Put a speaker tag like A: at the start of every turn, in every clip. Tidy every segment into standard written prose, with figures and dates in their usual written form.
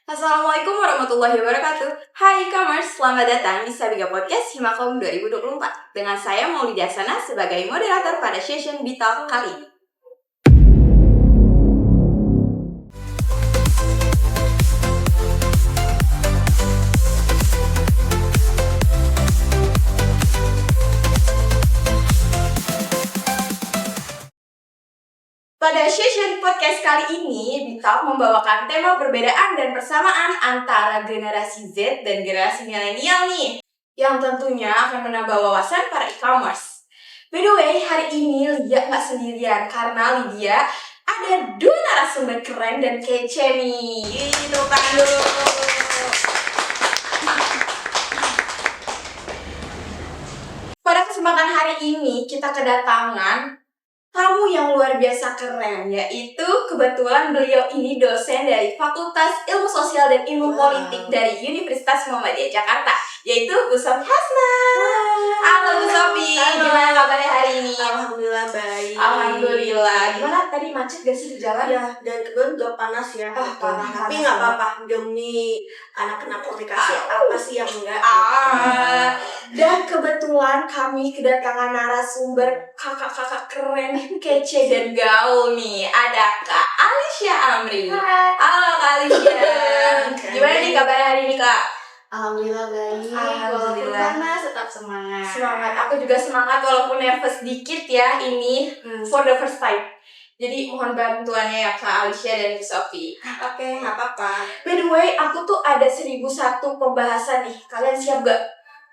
A: Assalamualaikum warahmatullahi wabarakatuh. Hai e-commerce, selamat datang di Sabiga Podcast Himakom 2024 dengan saya Maulida Sana sebagai moderator pada session Bitalk kali ini. Pada session podcast kali ini, Bitalk membawakan tema perbedaan dan persamaan antara generasi Z dan generasi milenial nih, yang tentunya akan menambah wawasan para e-commerce. By the way, hari ini Lydia nggak sendirian karena Lydia ada dua narasumber keren dan kece nih. Tepuk tangan dulu. Pada kesempatan hari ini kita kedatangan tamu yang luar biasa keren, yaitu kebetulan beliau ini dosen dari Fakultas Ilmu Sosial dan Ilmu Politik dari Universitas Muhammadiyah Jakarta, yaitu Bu Sofi Hasna. Halo Bu Sofi, gimana kabarnya hari ini?
B: Alhamdulillah baik.
A: Alhamdulillah. Gimana tadi macet gak sih di jalan?
B: Ya, dan kebetulan udah panas ya.
A: Parah.
B: Tapi nggak apa-apa, demi anak-anak komunikasi apa sih yang enggak?
A: Dan kebetulan kami kedatangan narasumber kakak-kakak keren, kece dan gaul nih. Ada Kak Alisya Amri. Halo Kak Alisya. Gimana nih kabar hari ini Kak?
B: Alhamdulillah baik.
A: Alhamdulillah.
B: Walaupun panas tetap semangat.
A: Semangat. Aku juga semangat walaupun nervous dikit ya ini for the first time. Jadi mohon bantuannya ya Kak Alisya dan Bu Sofi.
B: Oke, nggak apa-apa.
A: By the way, aku tuh ada 1001 pembahasan nih. Kalian siap gak?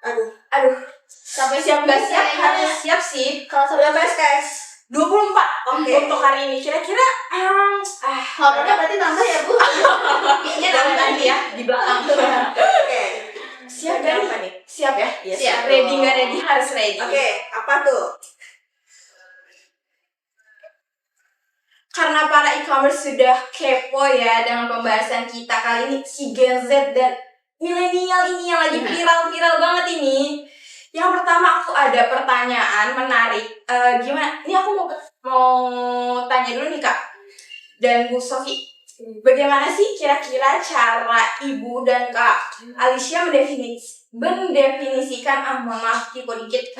A: Aduh. Sampai siap gak siap? Harus siap sih.
B: Kalau sampai SKS
A: 24 untuk hari ini. Kira-kira
B: horornya berarti nambah ya Bu?
A: Kayaknya nanti ya di belakang.
B: Oke.
A: Siap kan?
B: Apa nih?
A: Siap ya?
B: Yes,
A: Siap.
B: siap.
A: Ready gak ready? Harus ready.
B: Oke, apa tuh?
A: Karena para e-commerce sudah kepo ya dengan pembahasan kita kali ini, si Gen Z dan milenial ini yang lagi viral-viral banget ini. Yang pertama aku ada pertanyaan menarik. Gimana? Ini aku mau tanya dulu nih Kak dan Bu Sofi. Bagaimana sih kira-kira cara Ibu dan Kak Alisya mendefinisikan maaf tipe dikit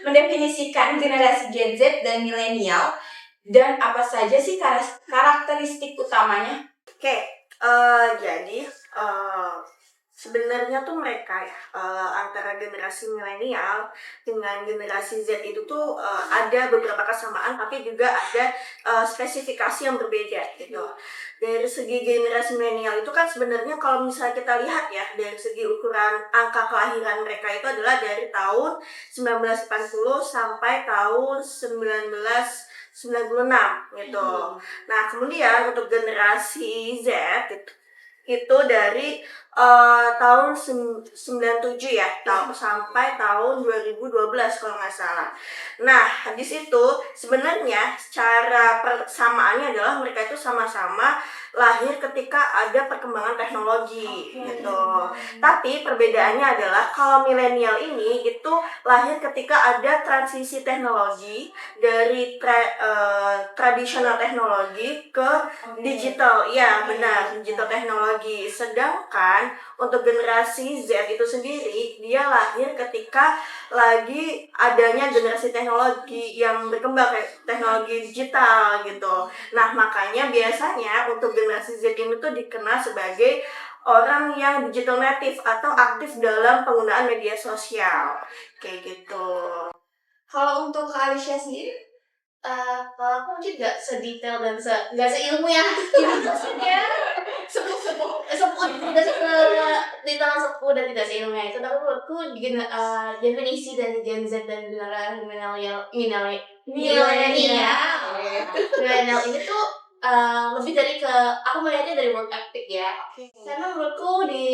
A: mendefinisikan generasi Gen Z dan milenial, dan apa saja sih karakteristik utamanya?
B: Oke, jadi sebenarnya tuh mereka ya antara generasi milenial dengan generasi Z itu tuh ada beberapa kesamaan tapi juga ada spesifikasi yang berbeda gitu. Dari segi generasi milenial itu kan sebenarnya kalau misalnya kita lihat ya dari segi ukuran angka kelahiran mereka itu adalah dari tahun 1980 sampai tahun 1996 gitu. Nah, kemudian untuk generasi Z itu dari tahun 97 ya, sampai tahun 2012 kalau nggak salah. Nah, di situ sebenarnya cara persamaannya adalah mereka itu sama-sama lahir ketika ada perkembangan teknologi gitu. Tapi perbedaannya adalah kalau milenial ini itu lahir ketika ada transisi teknologi dari tradisional teknologi ke digital. Ya, benar, digital teknologi. Sedangkan untuk generasi Z itu sendiri, dia lahir ketika lagi adanya generasi teknologi yang berkembang kayak teknologi digital gitu. Nah, makanya biasanya untuk generasi Z ini tuh dikenal sebagai orang yang digital native atau aktif dalam penggunaan media sosial kayak gitu.
A: Kalau untuk Kak Alisya sendiri?
C: Kalau aku mungkin nggak sedetail dan nggak seilmu yang maksudnya sepuh tidak sedetail sepuh dan tidak seilmunya itu. Tapi menurutku definisi dari Gen Z dan generasi milenial ini tuh lebih dari aku melihatnya dari work ethic ya. Karena menurutku di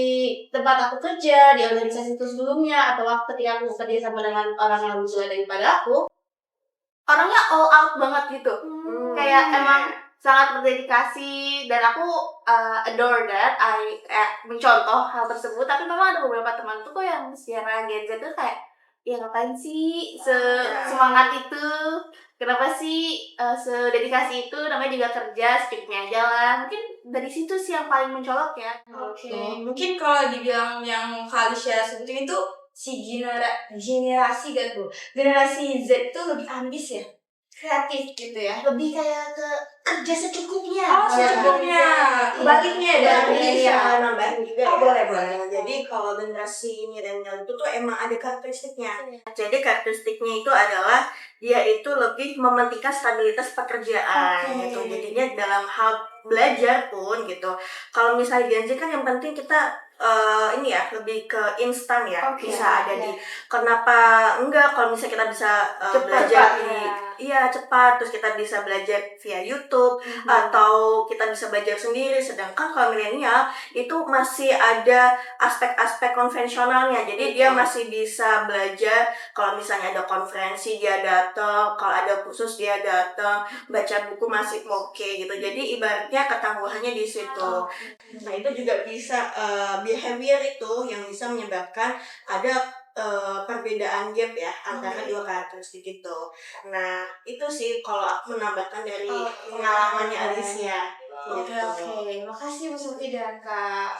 C: tempat aku kerja, di organisasi itu sebelumnya, atau ketika aku kerja sama dengan orang yang lebih tua daripada aku, orangnya all out banget gitu. Kayak emang sangat berdedikasi, dan aku adore that. Mencontoh hal tersebut. Tapi memang ada beberapa teman tuh kok yang secara Gen Z tuh kayak, ya ngapain sih semangat itu, kenapa sih sededikasi itu, namanya juga kerja, secukupnya aja lah. Mungkin
B: dari situ sih yang paling mencolok ya.
A: Mungkin kalau dibilang yang Kalisha sebutin itu generasi gitu. Generasi Z itu lebih ambis ya, kreatif gitu ya.
C: Lebih kayak ke kerja secukupnya.
A: Secukupnya. Kebaliknya dari Kalisha.
B: Nambahin juga
A: Oh,
B: ya.
A: boleh.
B: Jadi kalau generasi milenial itu tuh emang ada karakteristiknya. Jadi karakteristiknya itu adalah dia itu lebih mementingkan stabilitas pekerjaan gitu. Jadinya dalam hal belajar pun gitu. Kalau misalnya Gen Z kan yang penting kita ini ya lebih ke instan ya. Bisa ada di kenapa enggak kalau misalnya kita bisa belajar cepat, terus kita bisa belajar via YouTube atau kita bisa belajar sendiri. Sedangkan kalau milenial itu masih ada aspek-aspek konvensionalnya. Jadi dia masih bisa belajar kalau misalnya ada konferensi dia datang, kalau ada khusus dia datang, baca buku masih oke gitu. Jadi ibaratnya ketangguhannya di situ. Nah, itu juga bisa behavior itu yang bisa menyebabkan ada perbedaan gap ya antara dua karakteristik itu. Nah, itu sih kalau aku menambahkan dari pengalamannya Alicia.
A: Oke. Makasih Bu Sufi dan Kak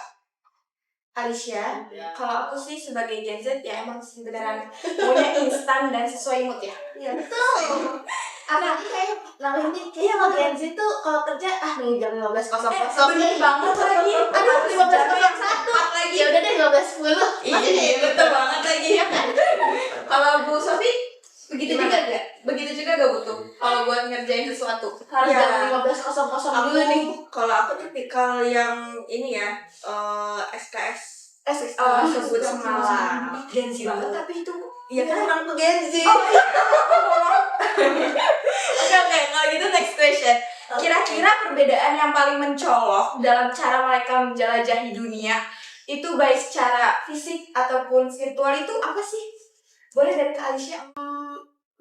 A: Alicia. Kalau aku sih sebagai Gen Z ya emang sih beneran maunya instan dan sesuai mood ya.
C: Iya betul. Apalagi kayak ini kayak kalau Gen Z tuh kalau kerja jam 15.00.
A: Bener banget lagi.
C: Aduh 15.01
A: lagi.
C: Ya udah deh 15.10.
A: Iya, betul banget lagi ya kan. Kalau Bu Sofi begitu juga gak? Begitu juga gak butuh kalau buat ngerjain sesuatu
C: Harus jam 15.00 dulu nih.
B: Kalau aku tipikal yang ini ya SKS sebut semalam.
A: Gen Z banget tapi itu.
B: Iya kan emang tuh Gen Z.
A: Oke, kalau gitu next question. Kira-kira perbedaan yang paling mencolok dalam cara mereka menjelajahi dunia itu baik secara fisik ataupun virtual itu apa sih? Boleh dari Kak Alicia?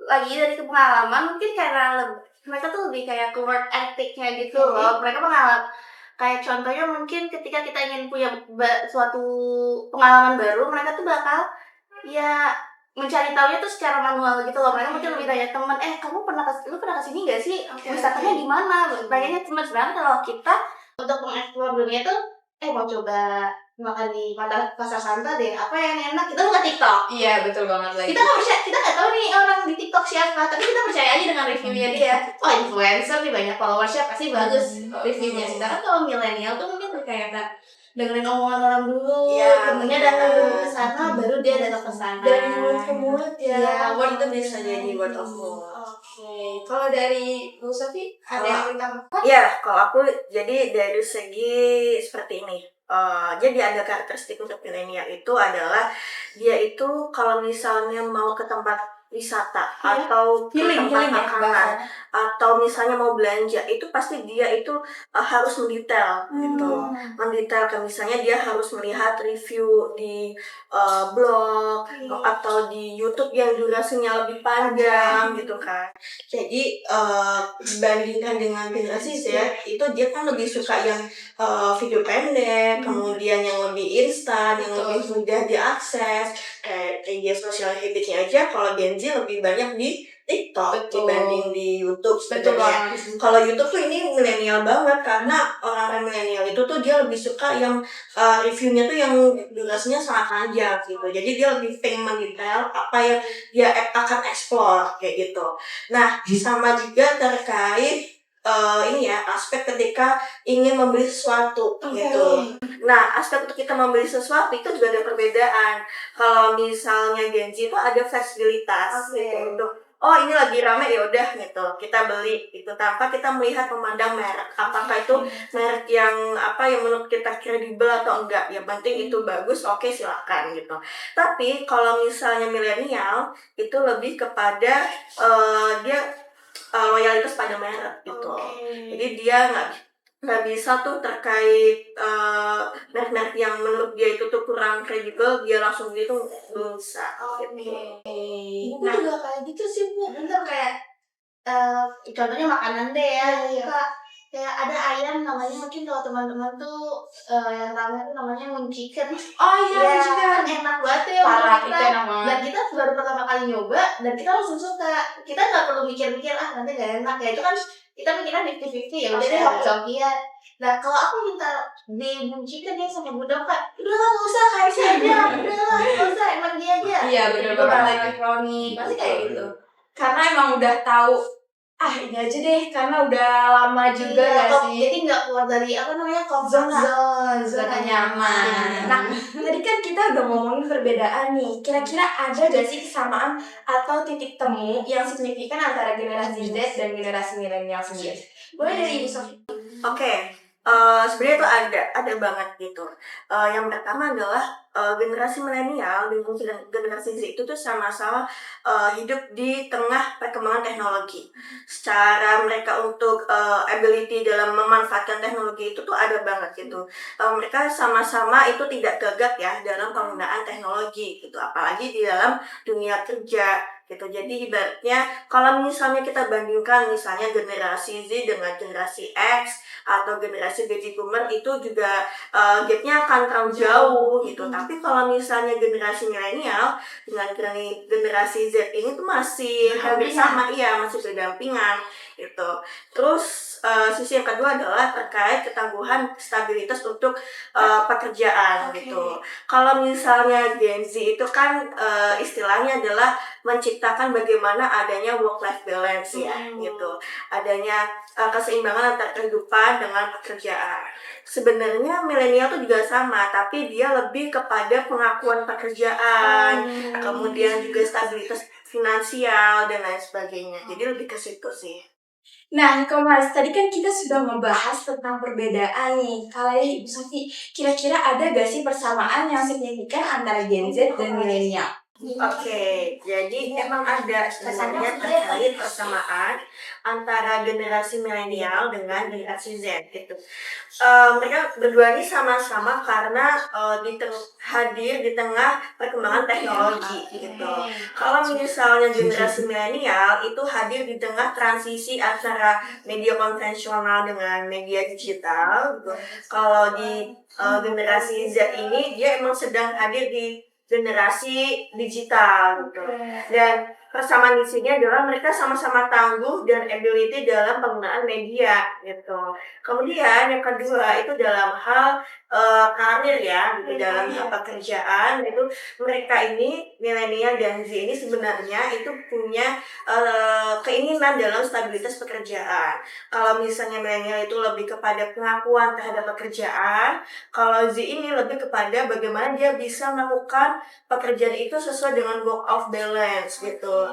C: Lagi dari pengalaman mungkin karena mereka tuh lebih kayak ke work ethic-nya gitu loh. Mereka pengalaman kayak contohnya mungkin ketika kita ingin punya suatu pengalaman baru, mereka tuh bakal ya mencari tahunya tuh secara manual gitu loh. Mereka mungkin lebih tanya teman, kamu lu pernah kesini nggak sih? Wisatanya gimana? Banyaknya teman. Sebenarnya kalau kita untuk mengeksplor dunia tuh mau coba makan di pasar Santa deh, apa yang enak, kita buka TikTok.
A: Iya, betul banget lagi.
C: Kita nggak percaya, kita nggak tahu nih orang di TikTok siapa, tapi kita percaya aja dengan reviewnya dia. Oh, influencer nih banyak followersnya pasti bagus reviewnya. Sedangkan kalau milenial tuh mungkin kayak dengerin omongan orang dulu, temennya datang dulu ke sana, baru dia datang ke sana.
A: Dari mulut ke mulut ya.
C: Iya,
B: Word itu bisa jadi word of mouth.
A: Oke. Kalau dari Bu Sofi ada yang ditambahkan?
B: Ya, kalau aku jadi dari segi seperti ini. Jadi ada karakteristik untuk milenial itu adalah dia itu kalau misalnya mau ke tempat wisata atau ke tempat makanan atau misalnya mau belanja itu pasti dia itu harus mendetail gitu. Mendetail ke misalnya dia harus melihat review di blog atau di YouTube yang durasinya lebih panjang gitu kan. Jadi dibandingkan dengan generasi Z itu dia kan lebih suka yang video pendek, kemudian yang lebih instan, yang lebih mudah diakses. Media sosial habitnya aja kalau Gen Z lebih banyak di TikTok dibanding di YouTube sebenarnya. Kalau YouTube tuh ini milenial banget karena orang-orang milenial itu tuh dia lebih suka yang reviewnya tuh yang durasinya sangat panjang gitu. Jadi dia lebih pengen mendetail apa yang dia akan explore kayak gitu. Nah, sama juga terkait ini ya aspek ketika ingin membeli sesuatu gitu. Nah, aspek untuk kita membeli sesuatu itu juga ada perbedaan. Kalau misalnya Gen Z itu ada fleksibilitas gitu. Oh, ini lagi rame ya udah gitu. Kita beli itu tanpa kita melihat memandang merek. Apakah itu merek yang yang menurut kita kredibel atau enggak. Yang penting itu bagus, oke silakan gitu. Tapi kalau misalnya milenial itu lebih kepada dia loyalitas pada merek gitu. Jadi dia nggak bisa tuh terkait merek-merek yang menurut dia itu tuh kurang kredibel dia langsung gitu belum bisa.
C: Buku juga kayak gitu sih Bu. Bener kayak contohnya makanan deh ya. Kak kayak ada ayam namanya, mungkin kalau teman-teman tuh yang ramai tuh namanya moon chicken.
A: Oh iya,
C: Ya,
A: chicken.
C: kan enak banget ya
A: Parah,
C: untuk
A: itu
C: kita.
A: enak banget.
C: Dan kita baru pertama kali nyoba dan kita langsung suka. Kita nggak perlu mikir-mikir nanti gak enak ya, itu kan kita mikirnya 50-50 ya udah deh hoki-hokian. Nah kalau aku minta di moon chicken nih sama Bunda Kak, udah lah nggak usah KFC aja, udah lah nggak usah emang dia aja.
A: Iya bener
C: Gue
A: banget.
C: balik pepperoni pasti kayak gitu.
A: Karena emang udah tahu ini aja deh, karena udah lama juga
C: Iya,
A: gak sih?
C: jadi nggak keluar dari comfort
A: Zona nyaman. Nah, tadi kan kita udah ngomongin perbedaan nih. Kira-kira ada gak sih kesamaan atau titik temu yang signifikan antara generasi Z dan generasi milenial sendiri? Boleh dari Ibu Sofi?
B: Oke, sebenarnya itu ada banget gitu. Yang pertama adalah generasi milenial dan generasi Z itu tuh sama-sama hidup di tengah perkembangan teknologi. Secara mereka untuk ability dalam memanfaatkan teknologi itu tuh ada banget gitu. Mereka sama-sama itu tidak gagap ya dalam penggunaan teknologi gitu, apalagi di dalam dunia kerja gitu. Jadi ibaratnya kalau misalnya kita bandingkan misalnya generasi Z dengan generasi X atau generasi baby boomer itu juga gapnya akan terlalu jauh gitu. Tapi kalau misalnya generasi milenial dengan generasi Z ini tuh masih hampir sama, masih berdampingan gitu. Terus sisi yang kedua adalah terkait ketangguhan stabilitas untuk pekerjaan gitu. Kalau misalnya Gen Z itu kan istilahnya adalah menciptakan bagaimana adanya work life balance ya gitu. Adanya keseimbangan antara kehidupan dengan pekerjaan. Sebenarnya milenial itu juga sama, tapi dia lebih kepada pengakuan pekerjaan, kemudian juga stabilitas finansial dan lain sebagainya. Jadi lebih ke situ sih.
A: Nah, Mas, tadi kan kita sudah membahas tentang perbedaan nih. Kalau Ibu Sofi, kira-kira ada gak sih persamaan yang signifikan antara Gen Z dan milenial?
B: Oke, jadi emang ada sebenarnya terkait persamaan antara generasi milenial dengan generasi Z gitu. Mereka berdua ini sama-sama karena hadir di tengah perkembangan teknologi gitu. Kalau misalnya generasi milenial itu hadir di tengah transisi antara media konvensional dengan media digital gitu. Kalau di generasi Z ini dia emang sedang hadir di generasi digital gitu. Dan persamaan di sini adalah mereka sama-sama tangguh dan ability dalam penggunaan media gitu. Kemudian yang kedua itu dalam hal karir ya, gitu, dalam hal pekerjaan itu mereka ini milenial dan Z ini sebenarnya itu punya keinginan dalam stabilitas pekerjaan. Kalau misalnya milenial itu lebih kepada pengakuan terhadap pekerjaan, kalau Z ini lebih kepada bagaimana dia bisa melakukan pekerjaan itu sesuai dengan work of balance gitu.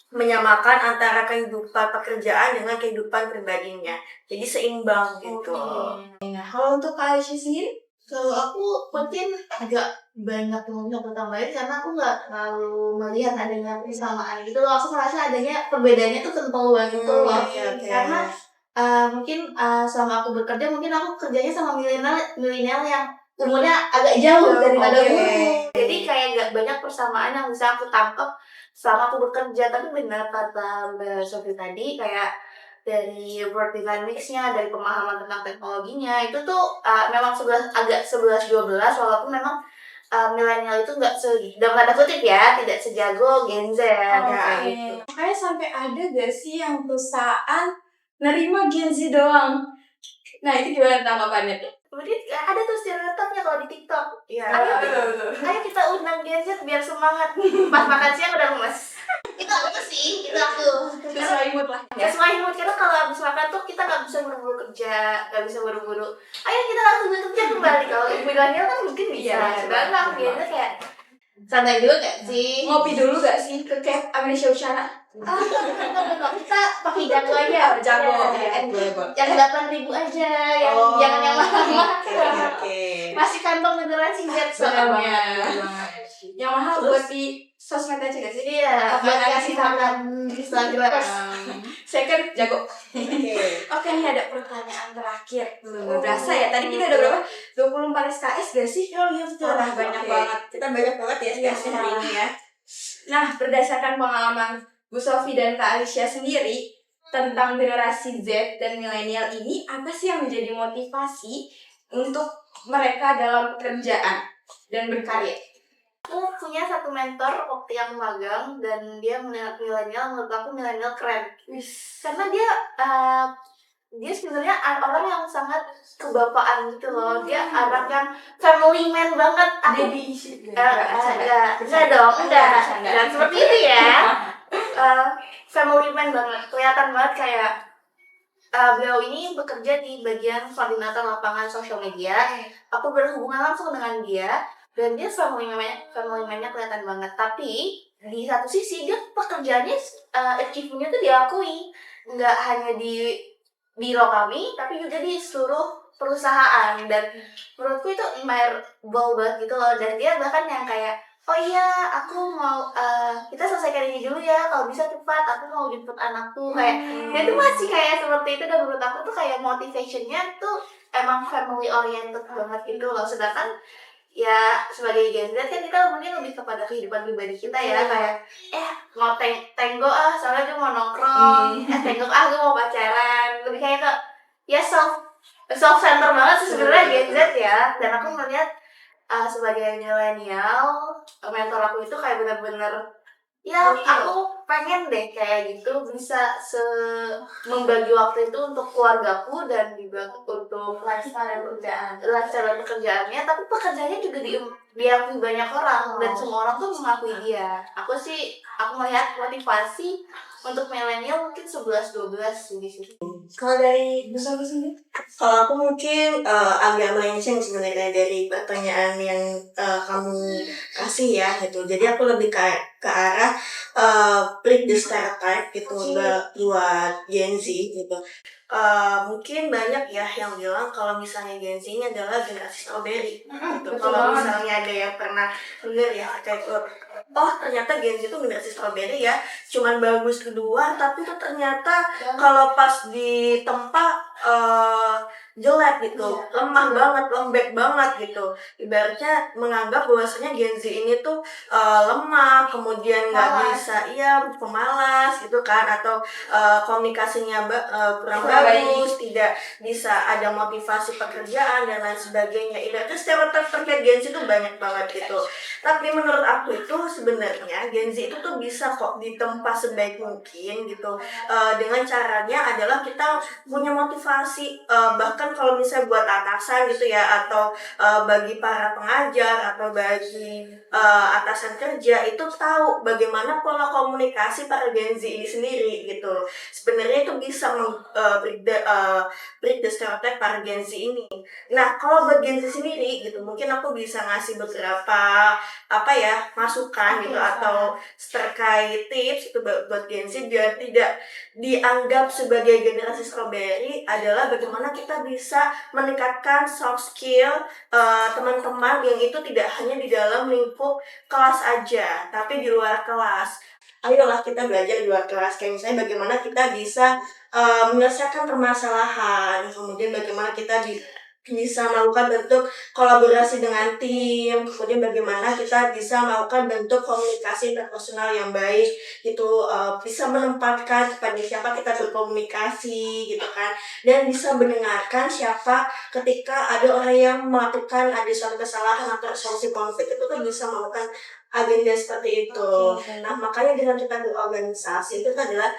B: Menyamakan antara kehidupan pekerjaan dengan kehidupan pribadinya. Jadi seimbang gitu.
A: Nah, kalau untuk Kak Aisyah sendiri?
C: Kalau aku mungkin agak banyak yang bisa tambahin karena aku nggak terlalu melihat adanya persamaan gitu loh. Aku merasa adanya perbedaannya tuh kental banget gitu loh. Karena mungkin selama aku bekerja mungkin aku kerjanya sama milenial yang umurnya agak jauh daripada gue. Jadi kayak nggak banyak persamaan yang bisa aku tangkap selama aku bekerja. Tapi benar kata Mbak Sofi tadi kayak dari work dynamics-nya, dari pemahaman tentang teknologinya itu tuh memang agak 11-12 walaupun memang milenial itu nggak dalam tanda kutip ya tidak sejago Gen Z gitu.
A: Makanya sampai ada gak sih yang perusahaan nerima Gen Z doang? Nah, itu gimana tanggapannya tuh?
C: Kemudian ada tuh stereotipnya kalau di TikTok.
B: Iya.
C: Ayo kita undang Gen Z biar semangat. Pas makan siang udah lemes. Itu aku.
A: Sesuai mood lah.
C: Sesuai mood karena kalau habis makan tuh kita nggak bisa buru-buru kerja, nggak bisa buru-buru. Ayo kita langsung bekerja kembali. Kalau milenial kan mungkin bisa. Sedangkan biasanya kayak santai dulu gak sih?
A: Ngopi dulu gak sih ke Cafe Amnesia Ushana?
C: Kita pakai jago aja.
A: Jago.
C: Yang 8.000 aja, jangan yang mahal-mahal.
B: Oke.
C: Masih kantong generasi Z
A: Soalnya. Yang mahal buat di sosmed aja gak sih?
C: Iya, buat kasih makan di Instagram.
A: Saya kan jago. Oke, ini ada pertanyaan terakhir. Belum berasa ya. Tadi kita udah berapa? 24 SKS gak sih?
C: Oh iya betul.
A: Banyak banget.
B: Kita banyak banget ya SKS hari ini ya.
A: Nah, berdasarkan pengalaman Bu Sofi dan Kak Alicia sendiri, tentang generasi Z dan milenial ini, apa sih yang menjadi motivasi untuk mereka dalam pekerjaan dan berkarya?
C: Aku punya satu mentor waktu yang magang dan dia milenial, menurut aku milenial keren. Karena dia sebenarnya orang yang sangat kebapaan gitu loh. Dia anak yang family man banget.
A: Baby issue
C: Enggak dong, enggak seperti itu ya. Family man banget, kelihatan banget kayak beliau ini bekerja di bagian koordinator lapangan sosial media. Aku berhubungan langsung dengan dia dan dia family man-nya kelihatan banget. Tapi di satu sisi dia pekerjaannya achievement-nya tuh diakui, nggak hanya di biro kami tapi juga di seluruh perusahaan. Dan menurutku itu admirable banget gitu loh. Dan dia bahkan yang kayak, oh iya, aku mau kita selesaikan ini dulu ya, kalau bisa cepat, aku mau jemput anakku. Kayak dia tuh masih kayak seperti itu. Dan menurut aku tuh kayak motivation-nya tuh emang family oriented banget gitu loh. Sedangkan ya sebagai Gen Z kan kita mungkin lebih kepada kehidupan pribadi kita ya. Kayak mau tenggo soalnya gue mau nongkrong, tenggo gue mau pacaran. Lebih kayak ke ya self center banget sih sebenarnya Gen Z ya. Dan aku melihat sebagai milenial, mentor aku itu kayak benar-benar ya aku pengen deh kayak gitu bisa membagi waktu itu untuk keluargaku dan juga untuk lifestyle pekerjaannya. Tapi pekerjaannya juga diakui banyak orang dan semua orang tuh mengakui dia. Aku melihat motivasi untuk milenial mungkin 11-12 di situ.
B: Kalau dari besar sendiri? Kalau aku mungkin agak melenceng sebenarnya dari pertanyaan yang kamu kasih ya gitu. Jadi aku lebih ke arah break the stereotype gitu buat Gen Z gitu. Mungkin banyak ya yang bilang kalau misalnya Gen Z ini adalah generasi strawberry gitu. Kalau misalnya ada yang pernah dengar ya kayak oh ternyata Gen Z itu generasi strawberry ya, cuman bagus kedua tapi itu ternyata kalau pas di tempat jelek gitu, lemah banget, lembek banget gitu. Ibaratnya menganggap bahwasanya Gen Z ini tuh lemah, kemudian nggak bisa, pemalas gitu kan, atau komunikasinya kurang bagus, tidak bisa ada motivasi pekerjaan dan lain sebagainya. Ibaratnya stereotip terkait Gen Z itu banyak banget gitu. Tapi menurut aku itu sebenarnya Gen Z itu tuh bisa kok ditempa sebaik mungkin gitu. Dengan caranya adalah kita punya motivasi, bahkan kalau misalnya buat atasan gitu ya, atau bagi para pengajar atau bagi atasan kerja itu tahu bagaimana pola komunikasi para Gen Z ini sendiri gitu. Sebenarnya itu bisa break the stereotype para Gen Z ini. Nah, kalau buat Gen Z sendiri gitu, mungkin aku bisa ngasih beberapa masukan gitu atau terkait tips itu buat Gen Z biar tidak dianggap sebagai generasi strawberry, adalah bagaimana kita bisa meningkatkan soft skill teman-teman yang itu tidak hanya di dalam lingkup kelas aja tapi di luar kelas. Ayolah kita belajar di luar kelas, kayak misalnya bagaimana kita bisa menyelesaikan permasalahan, kemudian bagaimana kita bisa melakukan bentuk kolaborasi dengan tim, kemudian bagaimana kita bisa melakukan bentuk komunikasi interpersonal yang baik gitu, bisa menempatkan kepada siapa kita berkomunikasi gitu kan, dan bisa mendengarkan siapa ketika ada orang yang melakukan ada suatu kesalahan atau solusi konflik, itu kan bisa melakukan agenda seperti itu. Nah makanya dengan kita berorganisasi itu adalah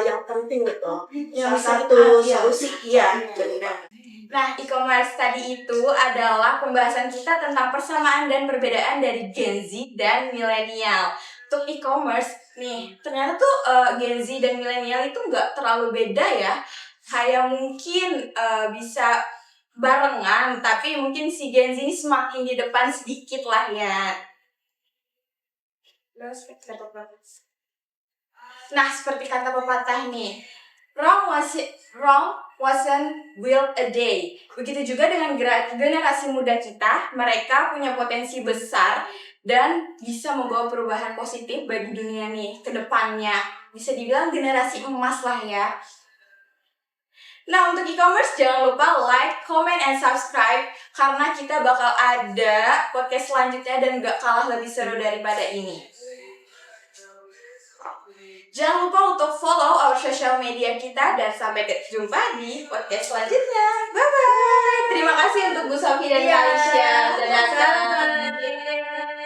B: yang penting gitu. Salah satu solusi benar.
A: Nah, e-commerce tadi itu adalah pembahasan kita tentang persamaan dan perbedaan dari Gen Z dan milenial. Untuk e-commerce nih, ternyata tuh Gen Z dan milenial itu nggak terlalu beda ya. Kayak mungkin bisa barengan, tapi mungkin si Gen Z ini semakin di depan sedikit lah ya. Nah, seperti kata pepatah nih, Rome wasn't built a day. Begitu juga dengan generasi muda kita, mereka punya potensi besar dan bisa membawa perubahan positif bagi dunia nih ke depannya. Bisa dibilang generasi emas lah ya. Nah, untuk e-commerce jangan lupa like, comment, and subscribe karena kita bakal ada podcast selanjutnya dan gak kalah lebih seru daripada ini. Jangan lupa untuk follow our social media kita dan sampai jumpa di podcast selanjutnya. Bye bye. Terima kasih untuk Bu Sofi dan Kak Aisyah. Dadah.
B: Sama-sama.